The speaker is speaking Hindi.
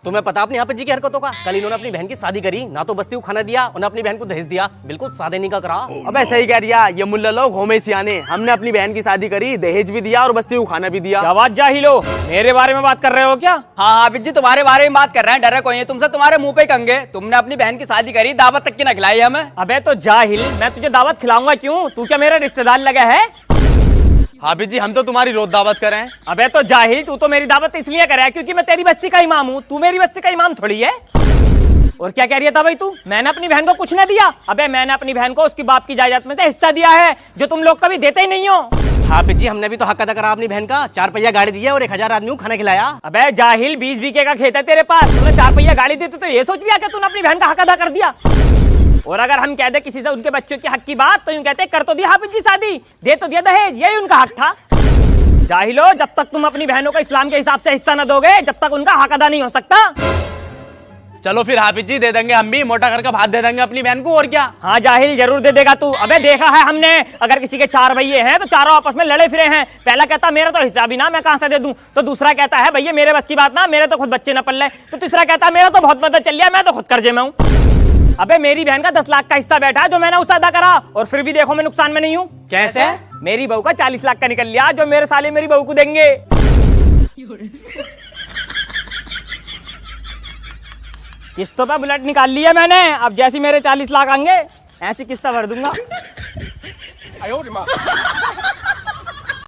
तुम्हें पता अपने यहाँ पे जी की हरकतों का? कल इन्होंने अपनी बहन की शादी करी, ना तो बस्ती को खाना दिया और ना अपनी बहन को दहेज दिया, बिल्कुल सादे निकाह करा। अबे सही कह रिया, ये मुल्ला लोग होमे सियाने। हमने अपनी बहन की शादी करी, दहेज भी दिया और बस्ती को खाना भी दिया। क्या बात जाहिलो, मेरे बारे में बात कर रहे हो क्या? हाँ हाफिज जी तुम्हारे बारे में बात कर रहे हैं, डरे कोई नहीं तुमसे, तुम्हारे मुंह पे कंगे। तुमने अपनी बहन की शादी करी, दावत तक की न खिलाई हमें। अबे तो जाहिल, मैं तुझे दावत खिलाऊंगा क्यों? तू क्या मेरा रिश्तेदार लगा है? हाफिज जी हम तो तुम्हारी रोज दावत करें। अबे तो जाहिल, तू तो मेरी दावत इसलिए करे है क्योंकि मैं तेरी बस्ती का इमाम हूँ। तू मेरी बस्ती का इमाम थोड़ी है। और क्या कह रही था भाई तू? मैंने अपनी बहन को कुछ न दिया? अबे मैंने अपनी बहन को उसकी बाप की जायदाद में से हिस्सा दिया है, जो तुम लोग कभी देते ही नहीं हो। हाफिज जी हमने भी तो हक अदा करा अपनी बहन का, 4 पहिया गाड़ी दी है और 1000 आदमी को खाना खिलाया। अबे जाहिल, 20 बीघे का खेत है तेरे पास, तूने 4 पहिया गाड़ी दी तो ये सोच लिया कि तूने अपनी बहन का हक अदा कर दिया। और अगर हम कह दे किसी से उनके बच्चों के हक की बात, तो यूं कहते कर तो दिया हाफिज जी शादी, दे तो दिया दहेज, यही उनका हक था। जाहिलो, जब तक तुम अपनी बहनों को इस्लाम के हिसाब से हिस्सा न दोगे, जब तक उनका हक अदा नहीं हो सकता। चलो फिर हाफिज जी दे देंगे, हम भी मोटा करके भात दे देंगे अपनी बहन को, और क्या। हाँ जाहिल, जरूर दे देगा तू। अबे देखा है हमने, अगर किसी के 4 भैये हैं तो चारों आपस में लड़े फिरे हैं। पहला कहता मेरा तो हिस्सा भी ना, मैं कहां से दे दूं। तो दूसरा कहता है भैया मेरे बस की बात ना, मेरे तो खुद बच्चे न पल रहे। तो तीसरा कहता मेरा तो बहुत मदद चल लिया, मैं तो खुद कर्जे में हूँ। अबे मेरी बहन का 10 लाख का हिस्सा बैठा है, जो मैंने उसे अदा करा, और फिर भी देखो मैं नुकसान में नहीं हूँ। कैसे? मेरी बहू का 40 लाख का निकल लिया, जो मेरे साले मेरी बहू को देंगे। किस्तों पे बुलेट निकाल लिया मैंने, अब जैसी मेरे 40 लाख आएंगे ऐसी किस्तें भर दूंगा।